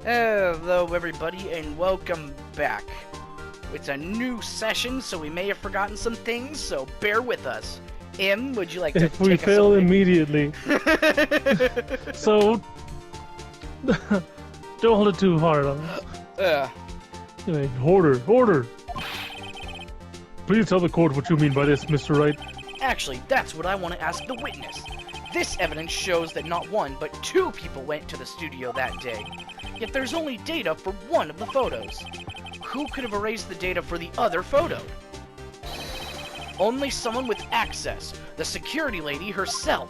Hello everybody and welcome back. It's a new session, so we may have forgotten some things, so bear with us. Im, would you like to if we fail immediately. So don't hold it too hard on it. Anyway, order. Please tell the court what you mean by this, Mr. Wright. Actually, that's what I want to ask the witness. This evidence shows that not one, but two people went to the studio that day. Yet there's only data for one of the photos. Who could have erased the data for the other photo? Only someone with access. The security lady herself.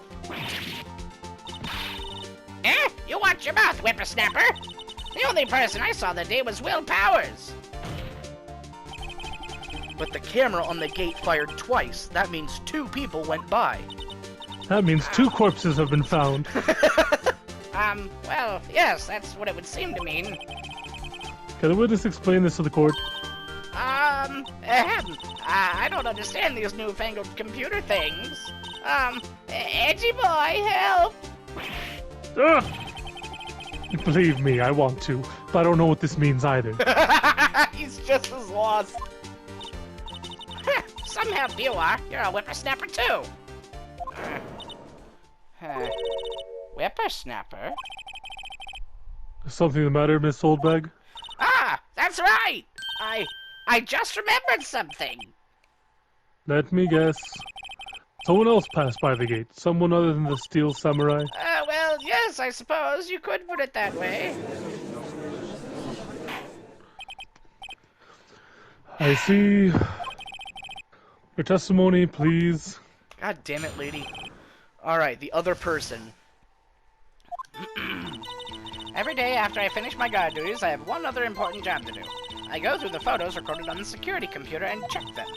You watch your mouth, whippersnapper! The only person I saw that day was Will Powers! But the camera on the gate fired twice. That means two people went by. That means two corpses have been found. Well, yes, that's what it would seem to mean. Can the witness explain this to the court? I don't understand these newfangled computer things. Edgy boy, help! Ugh! Believe me, I want to, but I don't know what this means either. He's just as lost. Some help you are. You're a whippersnapper too. Whippersnapper? Is something the matter, Miss Oldbag? Ah, that's right! I just remembered something. Let me guess. Someone else passed by the gate. Someone other than the Steel Samurai. Well, yes, I suppose you could put it that way. I see. Your testimony, please. God damn it, lady. Alright, the other person. Every day after I finish my guard duties, I have one other important job to do. I go through the photos recorded on the security computer and check them.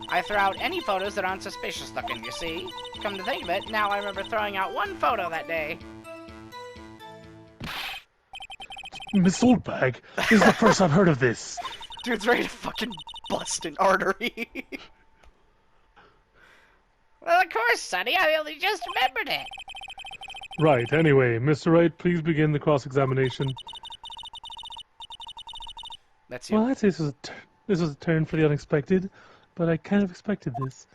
I throw out any photos that aren't suspicious looking, you see? Come to think of it, now I remember throwing out one photo that day. Miss Oldbag, this is the first I've heard of this. Dude's ready to fucking bust an artery. Well, of course, Sonny, I only just remembered it. Right, anyway, Mr. Wright, please begin the cross-examination. That's you. Well, I'd say this was a turn for the unexpected, but I kind of expected this.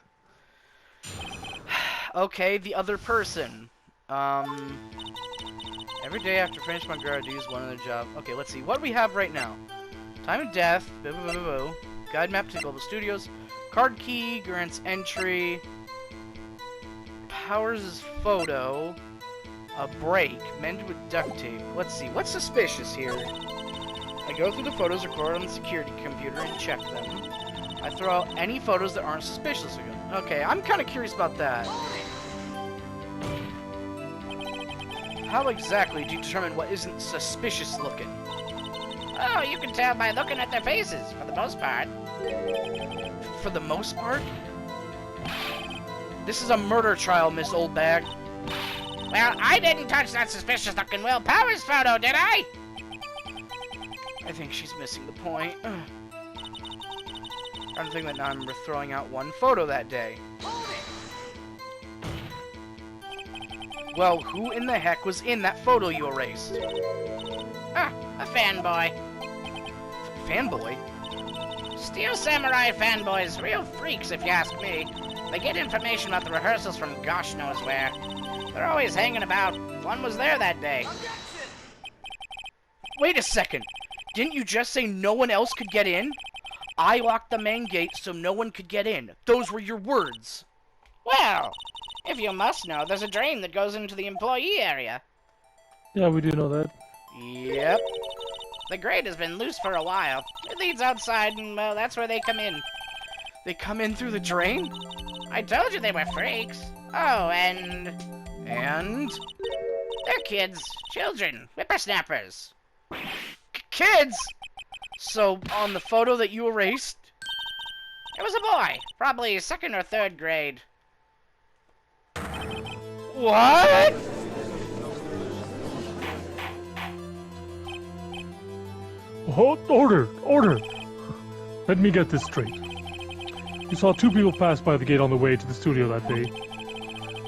Okay, the other person. Every day after I finish my guard duties, one other job. Okay, let's see. What do we have right now? Time of death. Guide map to global studios. Card key. Grant's entry. Powers' photo. A break. Mended with duct tape. Let's see. What's suspicious here? I go through the photos recorded on the security computer and check them. I throw out any photos that aren't suspicious again. Okay, I'm kind of curious about that. How exactly do you determine what isn't suspicious looking? Oh, you can tell by looking at their faces, for the most part. For the most part? This is a murder trial, Miss Oldbag. Well, I didn't touch that suspicious-looking Will Powers photo, did I? I think she's missing the point. I don't think that now I remember throwing out one photo that day. Well, who in the heck was in that photo you erased? Ah, a fanboy. Fanboy? Steel Samurai fanboys, real freaks if you ask me. They get information about the rehearsals from gosh knows where. They're always hanging about. One was there that day. Wait a second. Didn't you just say no one else could get in? I locked the main gate so no one could get in. Those were your words. Well, if you must know, there's a drain that goes into the employee area. Yeah, we do know that. Yep. The grate has been loose for a while. It leads outside, and, well, that's where they come in. They come in through the drain? I told you they were freaks. Oh, and... And? They're kids. Children. Whippersnappers. Kids? So, on the photo that you erased? It was a boy. Probably 2nd or 3rd grade. What? Order! Let me get this straight. You saw two people pass by the gate on the way to the studio that day.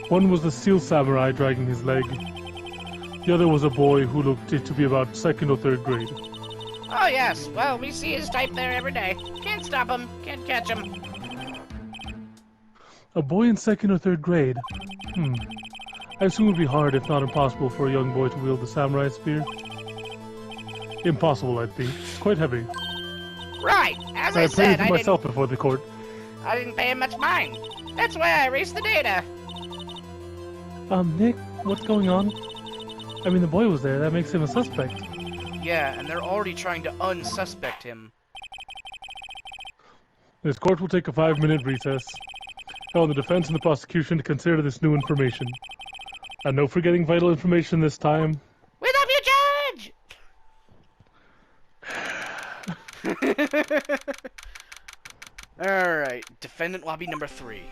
One was the Steel Samurai dragging his leg. The other was a boy who looked to be about 2nd or 3rd grade. Oh, yes. Well, we see his type there every day. Can't stop him. Can't catch him. A boy in 2nd or 3rd grade? I assume it would be hard, if not impossible, for a young boy to wield the samurai spear. Impossible, I'd be. Quite heavy. Right. As I I said, put myself before the court. I didn't pay him much mind. That's why I erased the data. Nick, what's going on? I mean, the boy was there. That makes him a suspect. Yeah, and they're already trying to unsuspect him. This court will take a 5-minute recess. Call on the defense and the prosecution to consider this new information. And no forgetting vital information this time. We love you, Judge! Alright, defendant lobby number 3.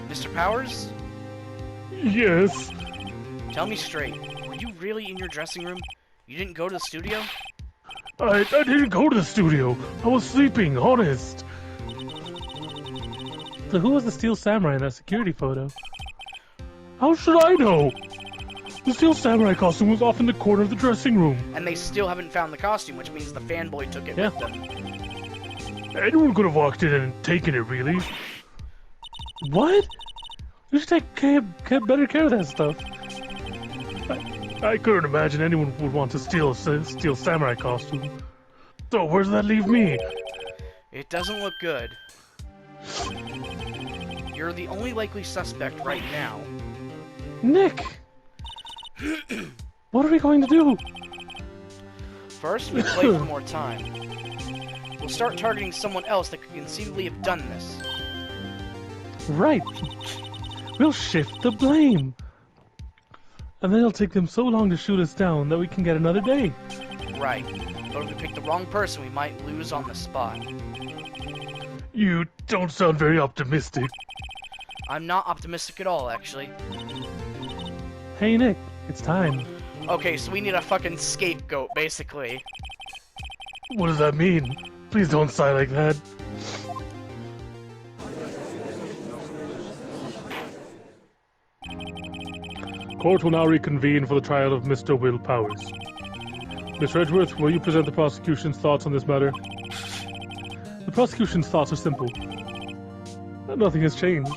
Mr. Powers? Yes. Tell me straight, were you really in your dressing room? You didn't go to the studio? I didn't go to the studio. I was sleeping, honest. So who was the Steel Samurai in that security photo? How should I know? The Steel Samurai costume was off in the corner of the dressing room. And they still haven't found the costume, which means the fanboy took it with them. Anyone could have walked in and taken it, really. What? You should take better care of that stuff. I couldn't imagine anyone would want to steal a Steel Samurai costume. So where does that leave me? It doesn't look good. You're the only likely suspect right now. Nick! What are we going to do? First, we play for more time. We'll start targeting someone else that could conceivably have done this. Right. We'll shift the blame. And then it'll take them so long to shoot us down that we can get another day. Right. But if we pick the wrong person, we might lose on the spot. You don't sound very optimistic. I'm not optimistic at all, actually. Hey, Nick. It's time. Okay, so we need a fucking scapegoat, basically. What does that mean? Please don't sigh like that. Court will now reconvene for the trial of Mr. Will Powers. Miss Edgeworth, will you present the prosecution's thoughts on this matter? The prosecution's thoughts are simple. Nothing has changed.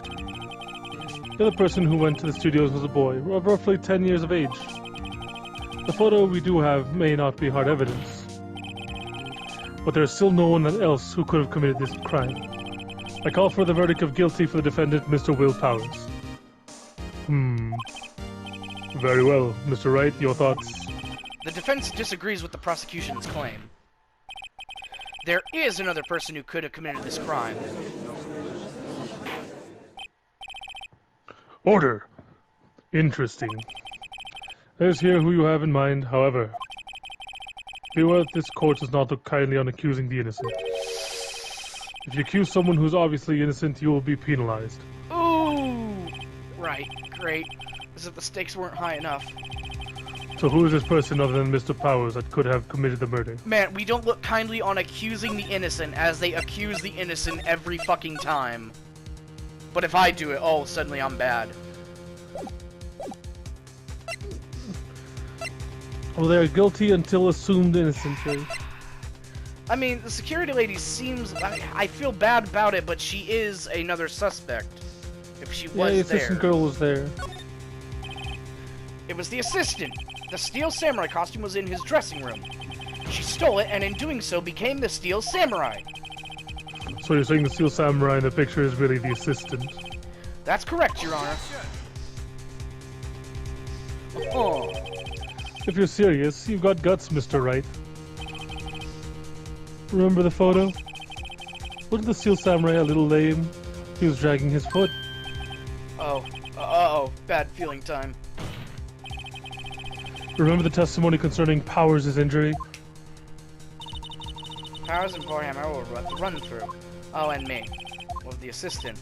The other person who went to the studios was a boy, of roughly 10 years of age. The photo we do have may not be hard evidence, but there is still no one else who could have committed this crime. I call for the verdict of guilty for the defendant, Mr. Will Powers. Very well. Mr. Wright, your thoughts? The defense disagrees with the prosecution's claim. There is another person who could have committed this crime. Order! Interesting. There's here who you have in mind, however. Beware that this court does not look kindly on accusing the innocent. If you accuse someone who's obviously innocent, you will be penalized. Ooh! Right, great. As if the stakes weren't high enough. So who is this person other than Mr. Powers that could have committed the murder? Man, we don't look kindly on accusing the innocent as they accuse the innocent every fucking time. But if I do it, oh, suddenly I'm bad. Well, they're guilty until assumed innocent, right? I mean, the security lady seems... I feel bad about it, but she is another suspect. If she was there. Yeah, the assistant girl was there. It was the assistant. The Steel Samurai costume was in his dressing room. She stole it, and in doing so became the Steel Samurai. So you're saying the Steel Samurai in the picture is really the assistant? That's correct, Your Honor. Oh. If you're serious, you've got guts, Mr. Wright. Remember the photo? Wasn't the Steel Samurai a little lame? He was dragging his foot. Oh. Uh-oh. Bad feeling time. Remember the testimony concerning Powers' injury? Powers and Warhammer will run through. Oh, and me. With the assistant.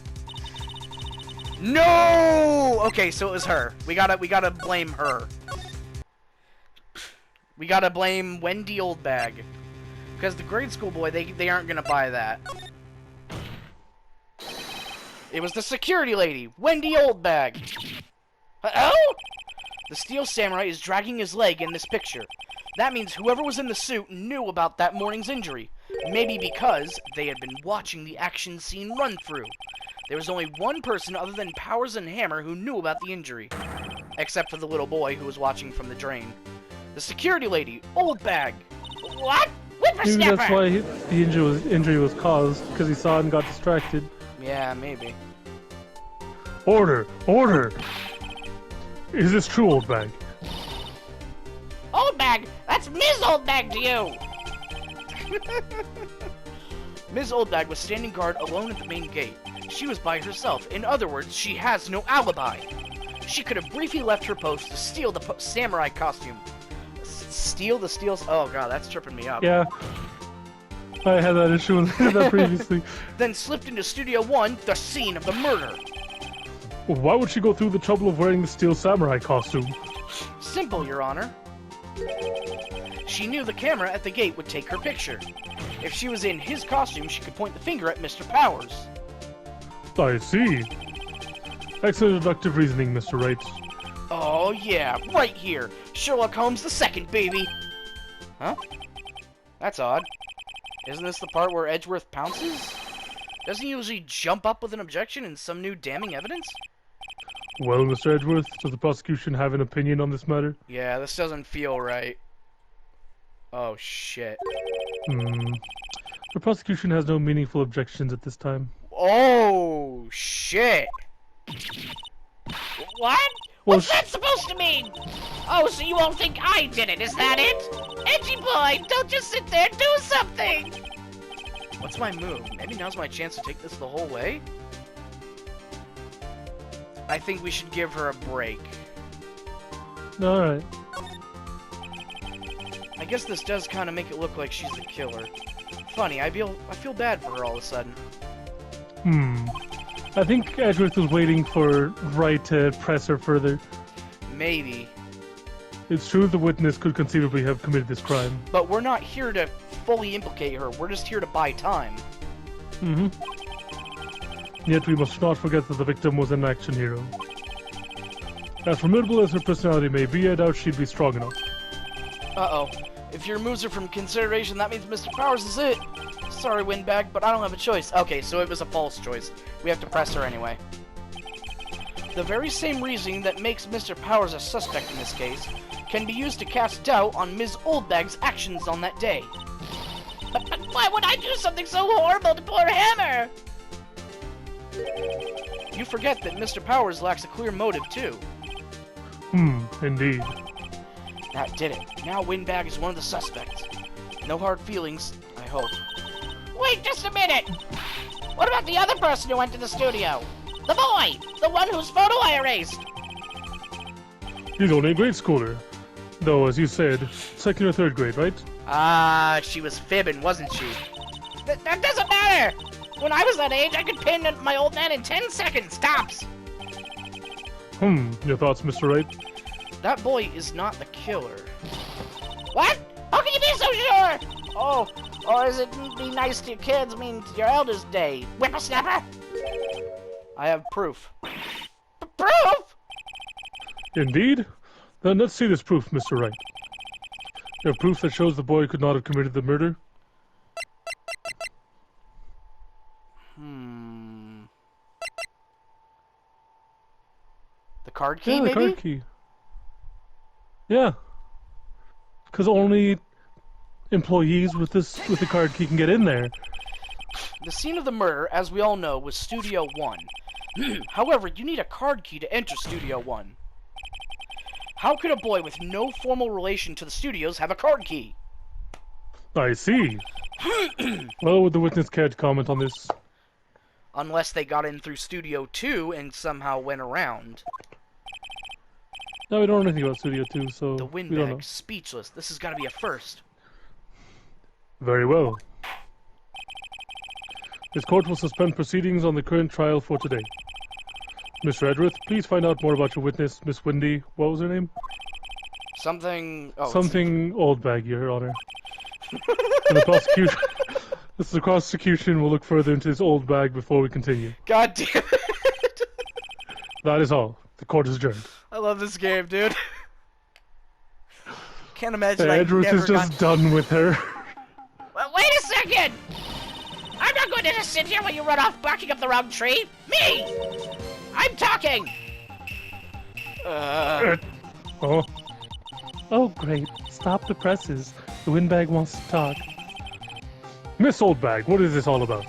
No! Okay, so it was her. We gotta blame her. We gotta blame Wendy Oldbag. Because the grade school boy, they aren't gonna buy that. It was the security lady, Wendy Oldbag. Oh? The steel samurai is dragging his leg in this picture. That means whoever was in the suit knew about that morning's injury. Maybe because they had been watching the action scene run through. There was only one person other than Powers and Hammer who knew about the injury. Except for the little boy who was watching from the drain. The security lady, Old Bag. What? Maybe Whippersnapper! that's why the injury was caused, because he saw it and got distracted. Yeah, maybe. Order! Order! Is this true, Old Bag? Old Bag! That's Ms. Old Bag to you! Ms. Oldbag was standing guard alone at the main gate. She was by herself. In other words, she has no alibi. She could have briefly left her post to steal the samurai costume. Steal the steals? Oh god, that's tripping me up. Yeah. I had that issue with that previously. Then slipped into Studio 1, the scene of the murder. Why would she go through the trouble of wearing the steel samurai costume? Simple, Your Honor. She knew the camera at the gate would take her picture. If she was in his costume, she could point the finger at Mr. Powers. I see. Excellent deductive reasoning, Mr. Wright. Oh yeah, right here. Sherlock Holmes II, baby. Huh? That's odd. Isn't this the part where Edgeworth pounces? Doesn't he usually jump up with an objection and some new damning evidence? Well, Mr. Edgeworth, does the prosecution have an opinion on this matter? Yeah, this doesn't feel right. Oh shit. The prosecution has no meaningful objections at this time. Oh shit. What? Well, What's that supposed to mean? Oh, so you won't think I did it, is that it? Edgy boy, don't just sit there, do something! What's my move? Maybe now's my chance to take this the whole way? I think we should give her a break. Alright. I guess this does kind of make it look like she's the killer. Funny, I feel bad for her all of a sudden. I think Edgeworth was waiting for Wright to press her further. Maybe. It's true the witness could conceivably have committed this crime. But we're not here to fully implicate her, we're just here to buy time. Yet we must not forget that the victim was an action hero. As formidable as her personality may be, I doubt she'd be strong enough. Uh-oh. If your moves are from consideration, that means Mr. Powers is it. Sorry, Windbag, but I don't have a choice. Okay, so it was a false choice. We have to press her anyway. The very same reasoning that makes Mr. Powers a suspect in this case can be used to cast doubt on Ms. Oldbag's actions on that day. But why would I do something so horrible to poor Hammer? You forget that Mr. Powers lacks a clear motive, too. Indeed. That did it. Now Windbag is one of the suspects. No hard feelings, I hope. Wait just a minute! What about the other person who went to the studio? The boy! The one whose photo I erased! He's only a grade schooler. Though, as you said, second or third grade, right? Ah, she was fibbing, wasn't she? That doesn't matter! When I was that age, I could pin my old man in 10 seconds, tops! Your thoughts, Mr. Wright? That boy is not the killer. What? How can you be so sure? Oh, or is it be nice to your kids mean to your elders' day? Whippersnapper? I have proof. Proof? Indeed? Then let's see this proof, Mr. Wright. You have proof that shows the boy could not have committed the murder? The card key, Yeah, maybe? the card key. Yeah. Because only employees with the card key can get in there. The scene of the murder, as we all know, was Studio 1. However, you need a card key to enter Studio 1. How could a boy with no formal relation to the studios have a card key? I see. Well, would the witness care to comment on this? Unless they got in through Studio 2 and somehow went around. No, we don't know anything about Studio 2, so The we don't know. Windbag, speechless. This has got to be a first. Very well. This court will suspend proceedings on the current trial for today. Mr. Edgeworth, please find out more about your witness, Miss Windy. What was her name? Something... Oh, Something Oldbag, Your Honor. And the prosecution... The prosecution will look further into this old bag before we continue. God damn it! That is all. The court is adjourned. I love this game, dude. can't imagine Edgeworth is just done with her. Well, wait a second! I'm not going to just sit here while you run off barking up the wrong tree! Me! I'm talking! Oh. Oh, great. Stop the presses. The windbag wants to talk. Miss Oldbag, what is this all about?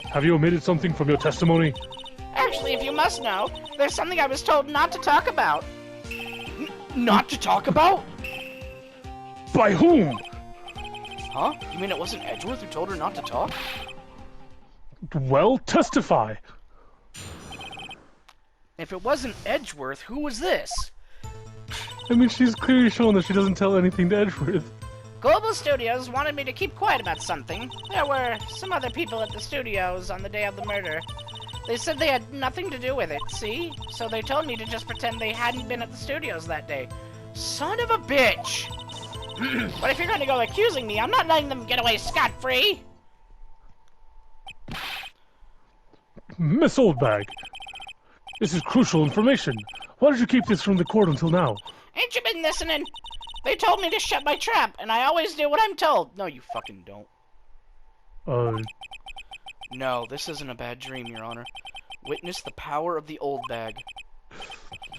Have you omitted something from your testimony? Actually, if you must know, there's something I was told not to talk about. Not to talk about? By whom? Huh? You mean it wasn't Edgeworth who told her not to talk? Well, testify. If it wasn't Edgeworth, who was this? I mean, she's clearly shown that she doesn't tell anything to Edgeworth. Global Studios wanted me to keep quiet about something. There were some other people at the studios on the day of the murder. They said they had nothing to do with it, see? So they told me to just pretend they hadn't been at the studios that day. Son of a bitch! But if you're going to go accusing me, I'm not letting them get away scot-free! Miss Oldbag, this is crucial information. Why did you keep this from the court until now? Ain't you been listening? They told me to shut my trap, and I always do what I'm told. No, you fucking don't. Uh, No, this isn't a bad dream, Your Honor. Witness the power of the old bag.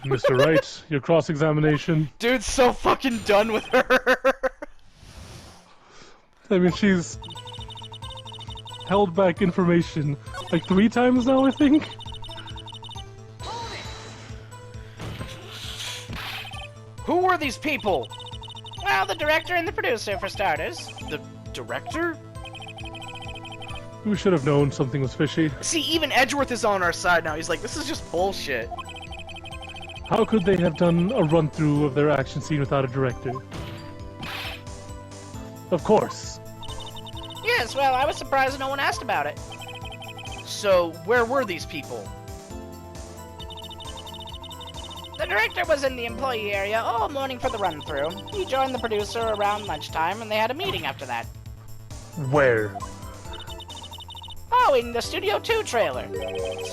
Mr. Wright, your cross-examination. Dude's so fucking done with her. I mean, she's held back information like 3 times now, I think? Who were these people? Well, the director and the producer, for starters. The director? We should have known something was fishy. See, even Edgeworth is on our side now. He's like, this is just bullshit. How could they have done a run-through of their action scene without a director? Of course. Yes, well, I was surprised no one asked about it. So, where were these people? The director was in the employee area all morning for the run-through. He joined the producer around lunchtime, and they had a meeting after that. Where? Oh, in the Studio 2 trailer.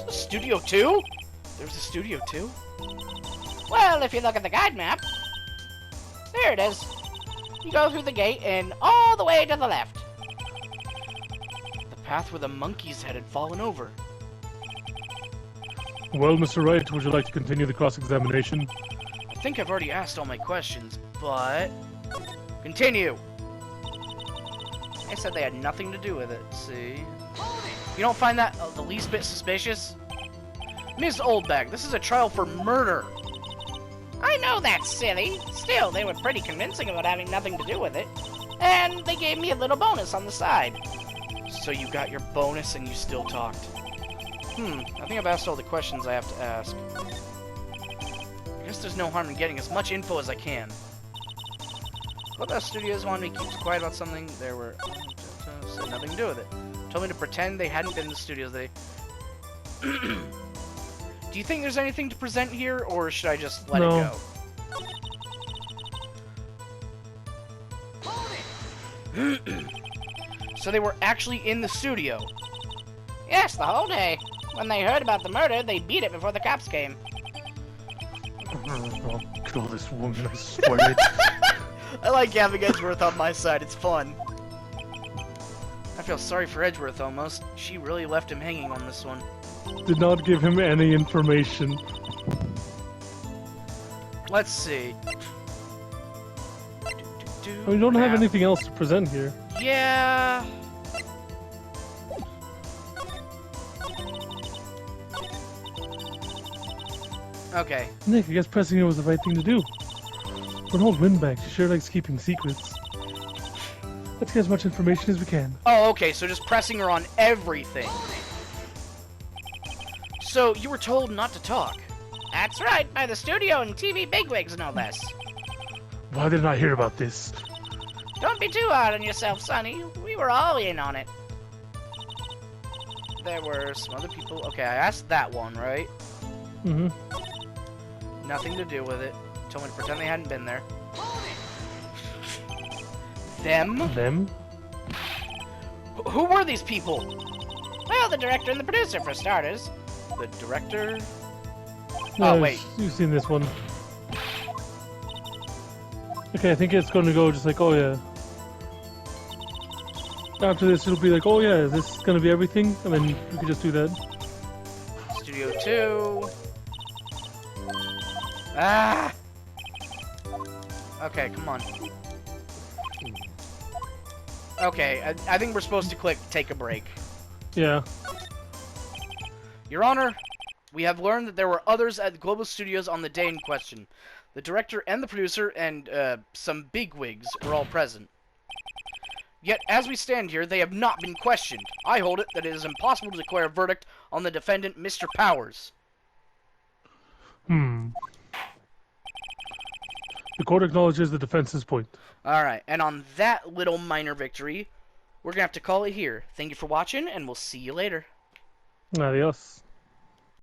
Studio 2? There's a Studio 2? Well, if you look at the guide map, there it is. You go through the gate and all the way to the left. The path where the monkey's head had fallen over. Well, Mr. Wright, would you like to continue the cross-examination? I think I've already asked all my questions, but... Continue! They said they had nothing to do with it. See? You don't find that the least bit suspicious? Ms. Oldbag, this is a trial for murder! I know that's silly. Still, they were pretty convincing about having nothing to do with it. And they gave me a little bonus on the side. So you got your bonus and you still talked. I think I've asked all the questions I have to ask. I guess there's no harm in getting as much info as I can. Clubhouse Studios wanted me to keep quiet about something. There were... said nothing to do with it. Told me to pretend they hadn't been in the studios. They... Do you think there's anything to present here, or should I just let it go? So they were actually in the studio? Yes, the whole day. When they heard about the murder, they beat it before the cops came. I'll kill this woman, I swear. I like having Edgeworth on my side, it's fun. I feel sorry for Edgeworth almost. She really left him hanging on this one. Did not give him any information. Let's see. We don't have anything else to present here. Yeah. Okay. Nick, I guess pressing it was the right thing to do. For an old windbag, she sure likes keeping secrets. Let's get as much information as we can. Oh, okay, so just pressing her on everything. So, you were told not to talk. That's right, by the studio and TV bigwigs, no less. Why didn't I hear about this? Don't be too hard on yourself, Sonny. We were all in on it. There were some other people. Okay, I asked that one, right? Mm-hmm. Nothing to do with it. Told me to pretend they hadn't been there. Them? Them? Who were these people? Well, the director and the producer, for starters. The director? No, Oh, wait. You've seen this one. Okay, I think it's going to go just like, oh yeah. After this, it'll be like, oh yeah, is this going to be everything? And then we can just do that. Studio 2. Ah! Okay, come on. Okay, I think we're supposed to click take a break. Yeah. Your Honor, we have learned that there were others at Global Studios on the day in question. The director and the producer and some bigwigs were all present. Yet, as we stand here, they have not been questioned. I hold it that it is impossible to declare a verdict on the defendant, Mr. Powers. The court acknowledges the defense's point. Alright, and on that little minor victory, we're going to have to call it here. Thank you for watching, and we'll see you later. Adios.